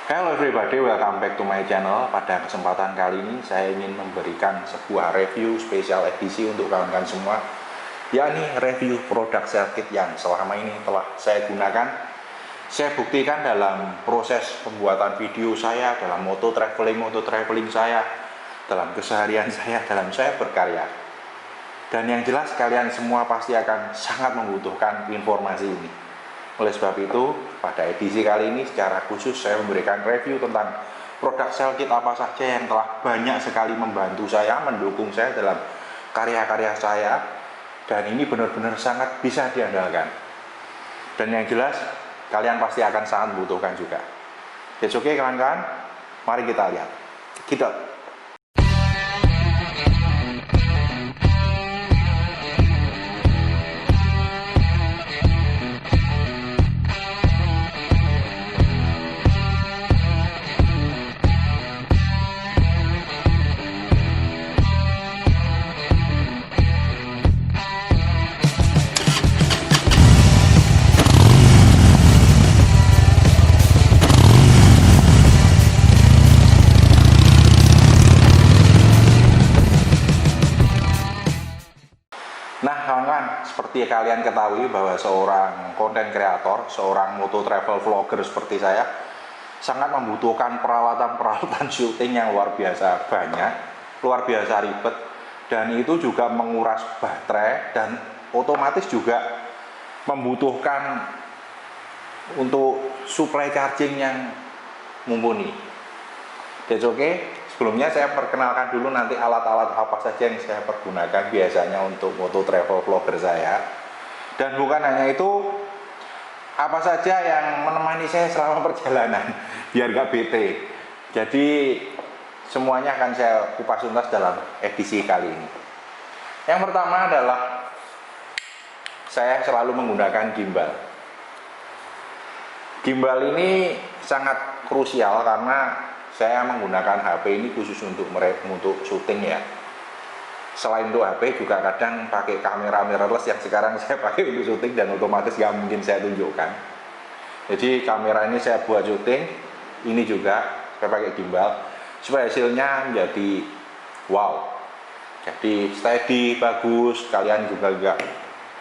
Hello everybody, welcome back to my channel. Pada kesempatan kali ini saya ingin memberikan sebuah review spesial edisi untuk kawan-kawan semua, yakni review produk Cellkit yang selama ini telah saya gunakan. Saya buktikan dalam proses pembuatan video saya, dalam moto traveling saya, dalam keseharian saya, dalam saya berkarya. Dan yang jelas kalian semua pasti akan sangat membutuhkan informasi ini. Oleh sebab itu, pada edisi kali ini secara khusus saya memberikan review tentang produk Cellkit apa saja yang telah banyak sekali membantu saya, mendukung saya dalam karya-karya saya, dan ini benar-benar sangat bisa diandalkan. Dan yang jelas, kalian pasti akan sangat membutuhkan juga. Oke kawan-kawan, mari kita lihat. Kita kawan-kawan, seperti kalian ketahui bahwa seorang konten kreator, seorang moto travel vlogger seperti saya sangat membutuhkan peralatan-peralatan syuting yang luar biasa banyak, luar biasa ribet, dan itu juga menguras baterai dan otomatis juga membutuhkan untuk supply charging yang mumpuni. Oke. Sebelumnya saya perkenalkan dulu nanti alat-alat apa saja yang saya pergunakan biasanya untuk moto travel vlogger saya. Dan bukan hanya itu, apa saja yang menemani saya selama perjalanan biar gak bete. Jadi semuanya akan saya kupas tuntas dalam edisi kali ini. Yang pertama adalah saya selalu menggunakan gimbal. Gimbal ini sangat krusial karena saya menggunakan HP ini khusus untuk syuting ya. Selain itu HP juga kadang pakai kamera mirrorless yang sekarang saya pakai untuk syuting dan otomatis gak mungkin saya tunjukkan. Jadi kamera ini saya buat syuting, ini juga saya pakai gimbal supaya hasilnya menjadi wow. Jadi steady, bagus, kalian juga gak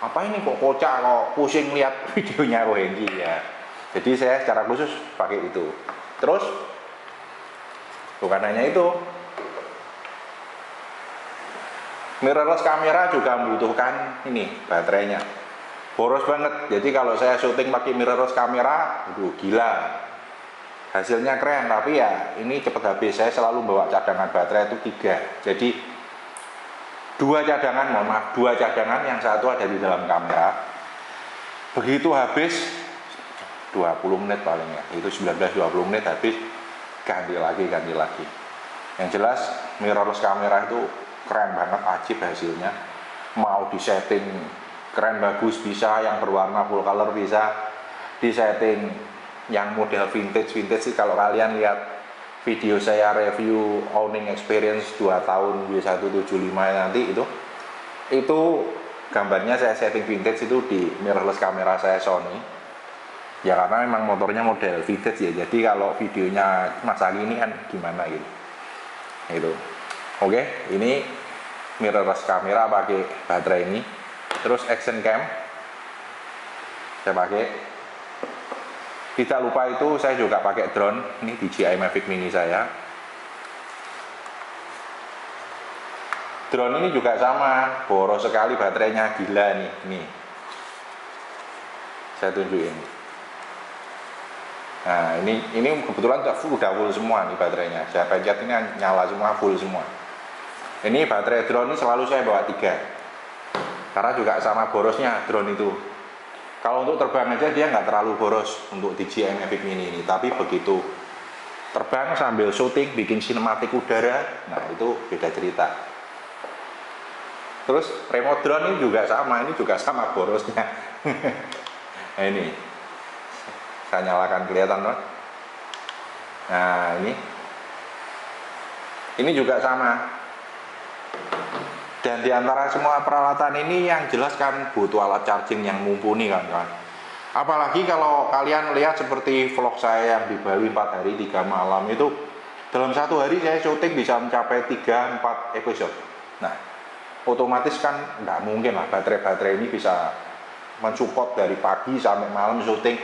apa ini kok kocak, kok pusing lihat videonya Rohengki ya. Jadi saya secara khusus pakai itu. Terus bukan hanya itu, mirrorless kamera juga membutuhkan ini baterainya, boros banget. Jadi kalau saya syuting pakai mirrorless kamera, gila, hasilnya keren. Tapi ya ini cepet habis. Saya selalu bawa cadangan baterai itu 3. Jadi dua cadangan, yang satu ada di dalam kamera. Begitu habis 20 menit paling ya, itu 19-20 menit habis, ganti lagi. Yang jelas mirrorless kamera itu keren banget, ajib hasilnya. Mau disetting keren bagus bisa, yang berwarna full color bisa, disetting yang model vintage sih. Kalau kalian lihat video saya review owning experience 2 tahun W175 nanti itu gambarnya saya setting vintage itu di mirrorless kamera saya Sony. Ya karena memang motornya model vintage ya, jadi kalau videonya masa gini kan gimana gitu. Itu. Oke, ini mirrorless kamera pakai baterai ini. Terus action cam saya pakai. Tidak lupa itu saya juga pakai drone. Ini DJI Mavic Mini saya. Drone ini juga sama, boros sekali baterainya, gila nih. Nih. Saya tunjukin. Nah ini kebetulan udah full semua nih baterainya. Saya pencet ini nyala semua, full semua. Ini baterai drone ini selalu saya bawa 3, karena juga sama borosnya drone itu. Kalau untuk terbang aja dia nggak terlalu boros untuk DJI Mavic Mini ini. Tapi begitu terbang sambil syuting, bikin sinematik udara, nah itu beda cerita. Terus remote drone ini juga sama borosnya. Nah ini saya nyalakan, kelihatan loh. Nah ini juga sama. Dan diantara semua peralatan ini yang jelas kan butuh alat charging yang mumpuni kan. Apalagi kalau kalian lihat seperti vlog saya yang di Bali 4 hari 3 malam itu, dalam satu hari saya syuting bisa mencapai 3-4 episode. Nah, otomatis kan nggak mungkin lah baterai-baterai ini bisa mensupport dari pagi sampai malam syuting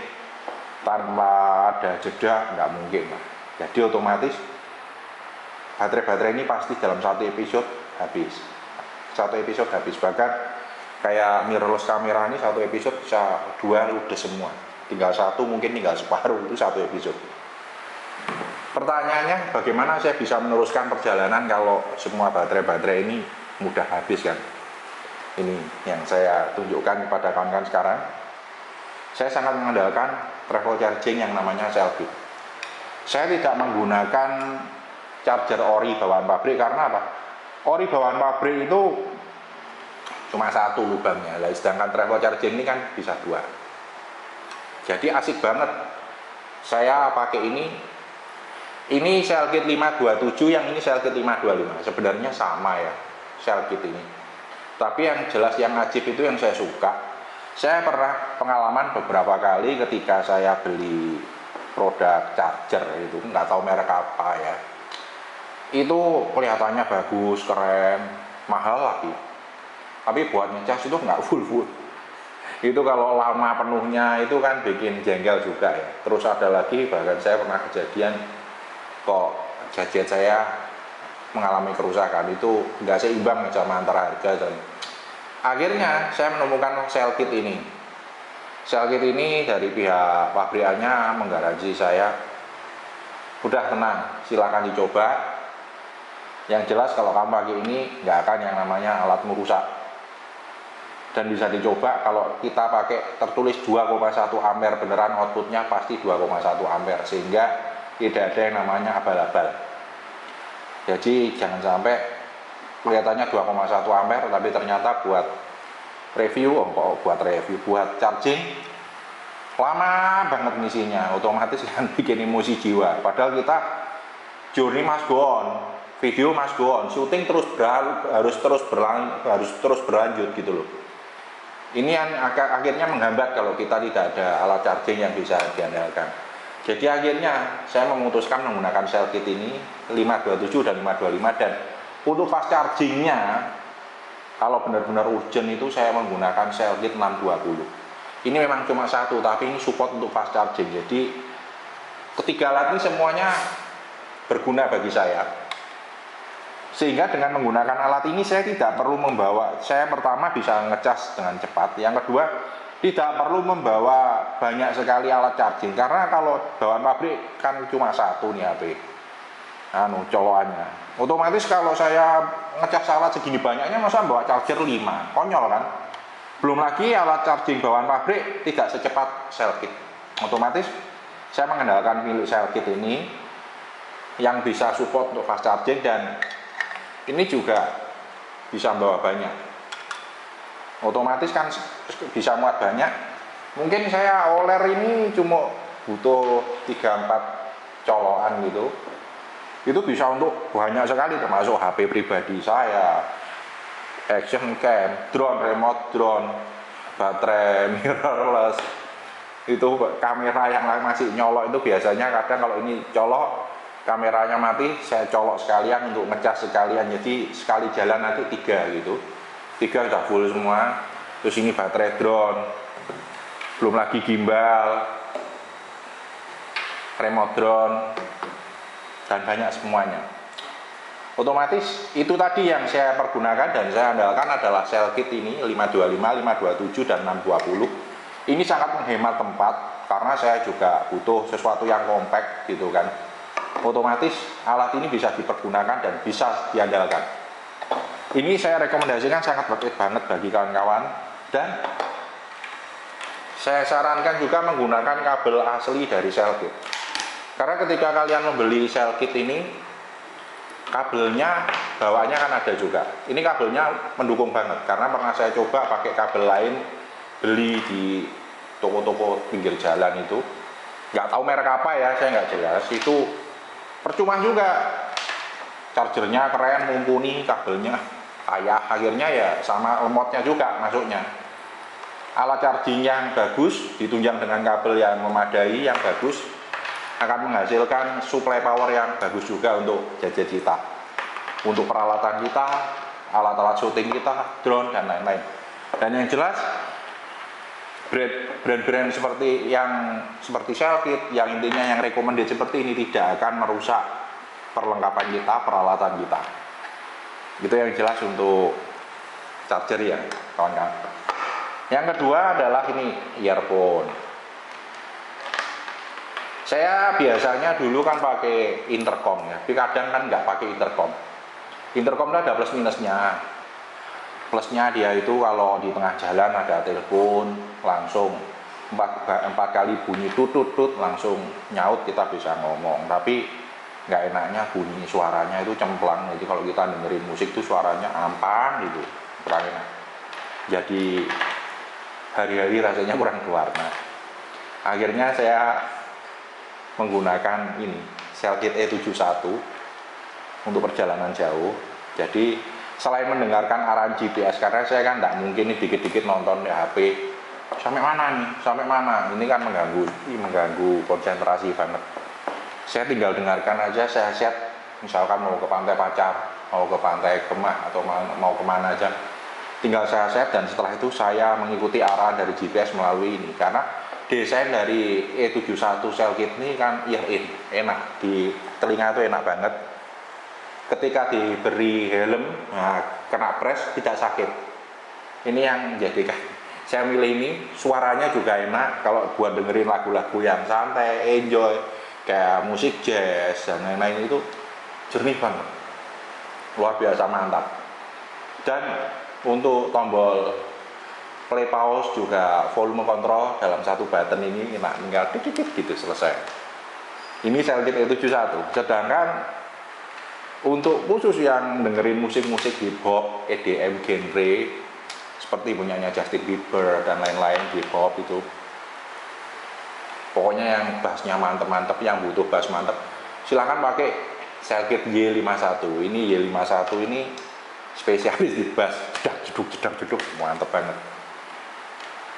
tanpa ada jeda, nggak mungkin lah. Jadi otomatis baterai-baterai ini pasti dalam satu episode habis. Bahkan kayak mirrorless kamera ini satu episode bisa 2 udah semua, tinggal satu mungkin tinggal separuh, itu satu episode. Pertanyaannya, bagaimana saya bisa meneruskan perjalanan kalau semua baterai-baterai ini mudah habis kan? Ini yang saya tunjukkan kepada kawan-kawan sekarang. Saya sangat mengandalkan travel charging yang namanya Cellkit. Saya tidak menggunakan charger ori bawaan pabrik karena apa? Ori bawaan pabrik itu cuma satu lubangnya, sedangkan travel charging ini kan bisa 2. Jadi asik banget. Saya pakai ini Cellkit 527, yang ini Cellkit 525. Sebenarnya sama ya Cellkit ini. Tapi yang jelas yang ajib itu yang saya suka. Saya pernah pengalaman beberapa kali ketika saya beli produk charger itu, nggak tahu merek apa ya. Itu kelihatannya bagus, keren, mahal lagi. Tapi buat ngecas itu nggak full. Itu kalau lama penuhnya itu kan bikin jengkel juga ya. Terus ada lagi, bahkan saya pernah kejadian kok gadget saya mengalami kerusakan, itu nggak seimbang sama antara harga dan akhirnya saya menemukan Cellkit ini. Cellkit ini dari pihak pabrikannya menggaransi saya, udah tenang, silakan dicoba. Yang jelas kalau kamu pakai ini nggak akan yang namanya alatmu rusak. Dan bisa dicoba kalau kita pakai tertulis 2,1 ampere, beneran outputnya pasti 2,1 ampere, sehingga tidak ada yang namanya abal-abal. Jadi jangan sampai kelihatannya 2,1 ampere tapi ternyata buat buat charging lama banget misinya, otomatis kan bikin emosi jiwa. Padahal kita journey must go on, video must go on, syuting harus terus berlanjut gitu loh. Ini yang akhirnya menghambat kalau kita tidak ada alat charging yang bisa diandalkan. Jadi akhirnya saya memutuskan menggunakan Cellkit ini 527 dan 525, dan untuk fast chargingnya kalau benar-benar urgent itu saya menggunakan Cellkit 620. Ini memang cuma satu, tapi ini support untuk fast charging. Jadi ketiga alat ini semuanya berguna bagi saya. Sehingga dengan menggunakan alat ini saya tidak perlu membawa, saya pertama bisa ngecas dengan cepat, yang kedua tidak perlu membawa banyak sekali alat charging, karena kalau bawaan pabrik kan cuma satu nih HP colokannya. Otomatis kalau saya ngecas alat segini banyaknya, masa bawa charger 5, konyol kan. Belum lagi alat charging bawaan pabrik tidak secepat Cellkit. Otomatis saya mengandalkan milik Cellkit ini yang bisa support untuk fast charging, dan ini juga bisa bawa banyak. Otomatis kan bisa muat banyak. Mungkin saya oler ini cuma butuh 3-4 colokan gitu. Itu bisa untuk banyak sekali, termasuk HP pribadi saya, action cam, drone, remote drone, baterai, mirrorless. Itu kamera yang masih nyolok itu biasanya kadang kalau ini colok kameranya mati, saya colok sekalian untuk ngecas sekalian, jadi sekali jalan nanti 3 gitu, 3 udah full semua. Terus ini baterai drone, belum lagi gimbal, remote drone, dan banyak semuanya. Otomatis itu tadi yang saya pergunakan dan saya andalkan adalah Cellkit ini 525, 527 dan 620. Ini sangat menghemat tempat karena saya juga butuh sesuatu yang compact gitu kan. Otomatis alat ini bisa dipergunakan dan bisa diandalkan. Ini saya rekomendasikan sangat bagus banget bagi kawan-kawan, dan saya sarankan juga menggunakan kabel asli dari Cellkit. Karena ketika kalian membeli Cellkit ini, kabelnya bawaannya kan ada juga. Ini kabelnya mendukung banget, karena pernah saya coba pakai kabel lain, beli di toko-toko pinggir jalan itu, nggak tahu merek apa ya, saya nggak jelas, itu percuma juga. Chargernya keren, mumpuni, kabelnya kayak akhirnya ya sama lemotnya juga masuknya. alat charging yang bagus ditunjang dengan kabel yang memadai yang bagus akan menghasilkan suplai power yang bagus juga untuk gadget kita, untuk peralatan kita, alat-alat syuting kita, drone dan lain-lain. Dan yang jelas brand-brand seperti Cellkit yang intinya yang recommended seperti ini tidak akan merusak perlengkapan kita, peralatan kita. Itu yang jelas untuk charger ya kawan-kawan. Yang kedua adalah ini earphone. Saya biasanya dulu kan pakai intercom ya, tapi kadang kan nggak pakai intercom. Intercom itu ada plus minusnya. Plusnya dia itu kalau di tengah jalan ada telepon langsung 4 kali bunyi tut langsung nyaut, kita bisa ngomong. Tapi nggak enaknya bunyi suaranya itu cemplang. Jadi kalau kita dengerin musik itu suaranya ampang gitu, kurang enak. Jadi hari-hari rasanya kurang berwarna. Akhirnya saya menggunakan ini Cellkit E71 untuk perjalanan jauh. Jadi selain mendengarkan arahan GPS, karena saya kan tidak mungkin nih dikit-dikit nonton di HP sampai mana nih, sampai mana, ini kan mengganggu konsentrasi banget. Saya tinggal dengarkan aja, saya set misalkan mau ke Pantai Pacar, mau ke Pantai Kemah, atau mau kemana aja, tinggal saya set, dan setelah itu saya mengikuti arah dari GPS melalui ini. Karena desain dari E71 Cellkit ini kan ear-in, enak di telinga, itu enak banget. Ketika diberi helm, nah, kena press tidak sakit. Ini yang menjadikan saya milih ini. Suaranya juga enak kalau buat dengerin lagu-lagu yang santai, enjoy, kayak musik jazz dan lain-lain, itu jernih banget, luar biasa mantap. Dan untuk tombol play pause juga volume kontrol dalam satu button ini enak, tinggal dikit gitu selesai. Ini Cellkit E71. Sedangkan untuk khusus yang dengerin musik-musik hip hop, EDM genre seperti punyanya Justin Bieber dan lain-lain, hip hop itu, pokoknya yang bassnya mantep-mantep, yang butuh bass mantep, silahkan pakai Cellkit Y51. Ini Y51 ini spesialis di bass, jeduk, mantep banget.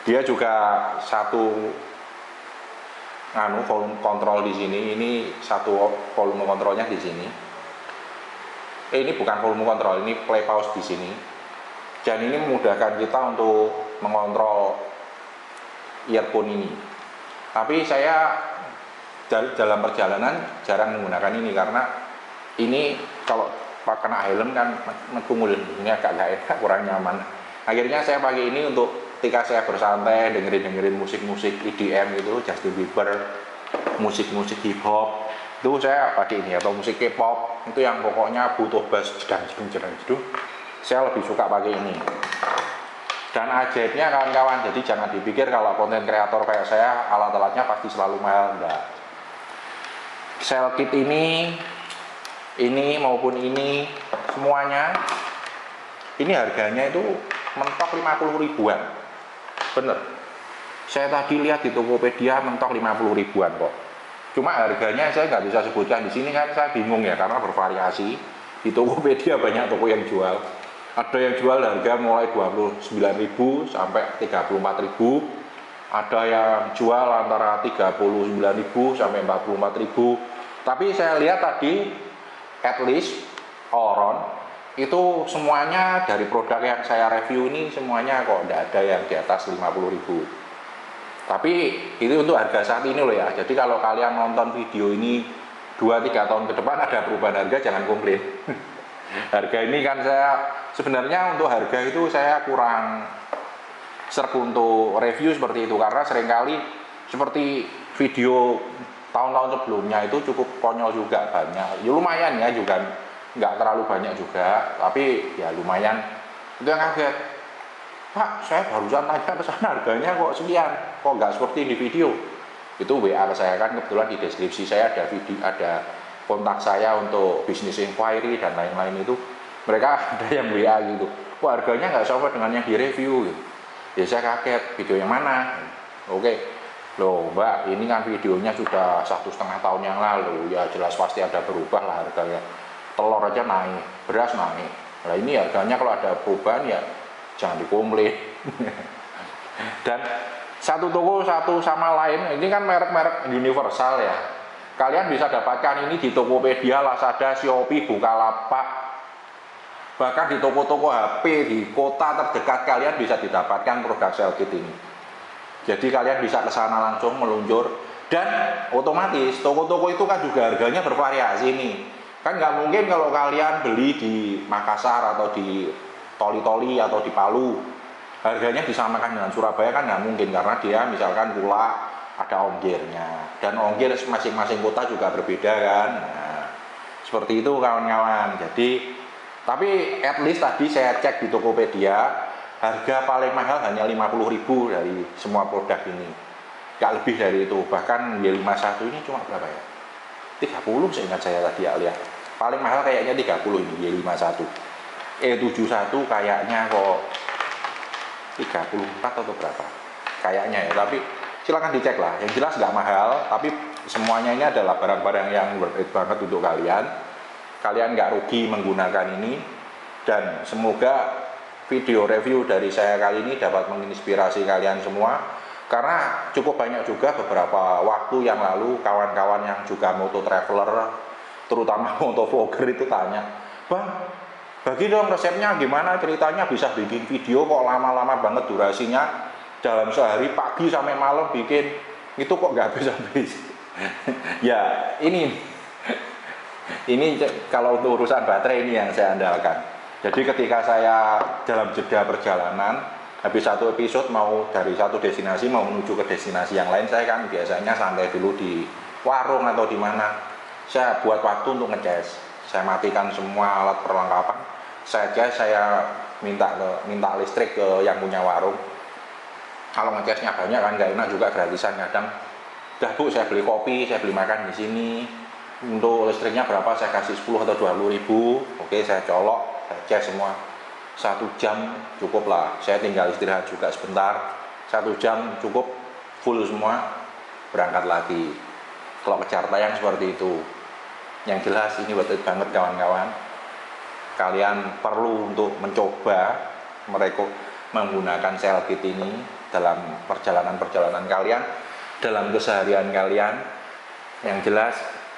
Dia juga satu volume kontrol di sini. Ini satu volume kontrolnya di sini. Ini bukan volume kontrol, ini play pause di sini. Dan ini memudahkan kita untuk mengontrol earphone ini. Tapi saya dalam perjalanan jarang menggunakan ini, karena ini kalau kena helm kan mengkungul, ini agak nggak enak, kurang nyaman. Akhirnya saya pakai ini untuk ketika saya bersantai dengerin musik-musik EDM gitu, Justin Bieber, musik-musik hip hop, itu saya pakai ini, atau musik K-pop itu yang pokoknya butuh bass jedang, saya lebih suka pakai ini. Dan ajaibnya kawan-kawan, jadi jangan dipikir kalau konten kreator kayak saya alat-alatnya pasti selalu mahal, enggak. Cellkit ini maupun ini semuanya ini harganya itu mentok 50 ribuan, bener. Saya tadi lihat di Tokopedia mentok 50 ribuan kok. Cuma harganya saya nggak bisa sebutkan di sini, kan saya bingung ya, karena bervariasi. Di Tokopedia banyak toko yang jual. Ada yang jual harga mulai 29.000 sampai 34.000. Ada yang jual antara 39.000 sampai 44.000. Tapi saya lihat tadi at least Oron itu semuanya dari produk yang saya review ini semuanya kok tidak ada yang di atas 50.000. Tapi itu untuk harga saat ini loh ya. Jadi kalau kalian nonton video ini 2-3 tahun ke depan ada perubahan harga, jangan komplain. Harga ini kan saya sebenarnya untuk harga itu saya kurang serg untuk review seperti itu, karena seringkali seperti video tahun-tahun sebelumnya itu cukup konyol juga, banyak ya, lumayan ya, juga nggak terlalu banyak juga, tapi ya lumayan. Itu yang kaget, Pak, saya barusan tanya ke sana harganya kok sekian, kok nggak seperti di video. Itu WA ke saya, kan kebetulan di deskripsi saya ada video, ada kontak saya untuk business inquiry dan lain-lain, itu mereka ada yang WA gitu, wah harganya nggak sama dengan yang di review gitu. Ya saya kaget, video yang mana? Oke, loh Mbak, ini kan videonya sudah 1,5 tahun yang lalu, ya jelas pasti ada berubah lah harganya. Telur aja naik, beras naik, nah ini harganya kalau ada perubahan ya jangan dikomplain. Dan satu toko satu sama lain, ini kan merek-merek universal ya. Kalian bisa dapatkan ini di Tokopedia, Lazada, Shopee, Bukalapak, bahkan di toko-toko HP di kota terdekat kalian bisa didapatkan produk Cellkit ini. Jadi kalian bisa ke sana langsung meluncur, dan otomatis toko-toko itu kan juga harganya bervariasi nih. Kan nggak mungkin kalau kalian beli di Makassar atau di Toli-Toli atau di Palu harganya disamakan dengan Surabaya, kan nggak mungkin, karena dia misalkan pula ada ongkirnya, dan ongkir masing-masing kota juga berbeda kan. Nah, seperti itu kawan-kawan. Jadi tapi at least tadi saya cek di Tokopedia, harga paling mahal hanya 50.000 dari semua produk ini, nggak lebih dari itu. Bahkan Y51 ini cuma berapa ya, 30 seingat saya tadi ya, lihat paling mahal kayaknya 30 ini Y51. E71 kayaknya kok 34 atau berapa kayaknya ya, tapi silahkan dicek lah. Yang jelas nggak mahal, tapi semuanya ini adalah barang-barang yang worth it banget untuk kalian nggak rugi menggunakan ini. Dan semoga video review dari saya kali ini dapat menginspirasi kalian semua, karena cukup banyak juga beberapa waktu yang lalu kawan-kawan yang juga moto traveler, terutama moto vlogger itu tanya, "Bang, bagi dong resepnya gimana, ceritanya bisa bikin video kok lama-lama banget durasinya, dalam sehari pagi sampai malam bikin, itu kok nggak habis-habis." Ya ini kalau untuk urusan baterai ini yang saya andalkan. Jadi ketika saya dalam jeda perjalanan, habis satu episode mau dari satu destinasi mau menuju ke destinasi yang lain, saya kan biasanya santai dulu di warung atau di mana. Saya buat waktu untuk ngecas. Saya matikan semua alat perlengkapan. Saya cas, saya minta listrik ke yang punya warung. Kalau ngecasnya banyak kan nggak enak juga, gratisan kadang. Dah Bu, saya beli kopi, saya beli makan di sini. Untuk listriknya berapa, saya kasih 10 atau 20.000. Oke, saya colok, saya cas semua. 1 jam cukup lah, saya tinggal istirahat juga sebentar. 1 jam cukup, full semua, berangkat lagi. Kalau kejar tayang seperti itu. Yang jelas ini worth it banget kawan-kawan. Kalian perlu untuk mencoba mereka menggunakan Cellkit ini dalam perjalanan-perjalanan kalian, dalam keseharian kalian. Yang jelas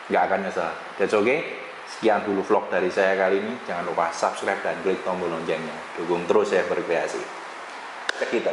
nggak akan nyesel. That's okay. Sekian dulu vlog dari saya kali ini. Jangan lupa subscribe dan klik tombol loncengnya. Dukung terus saya berkreasi. Cek kita.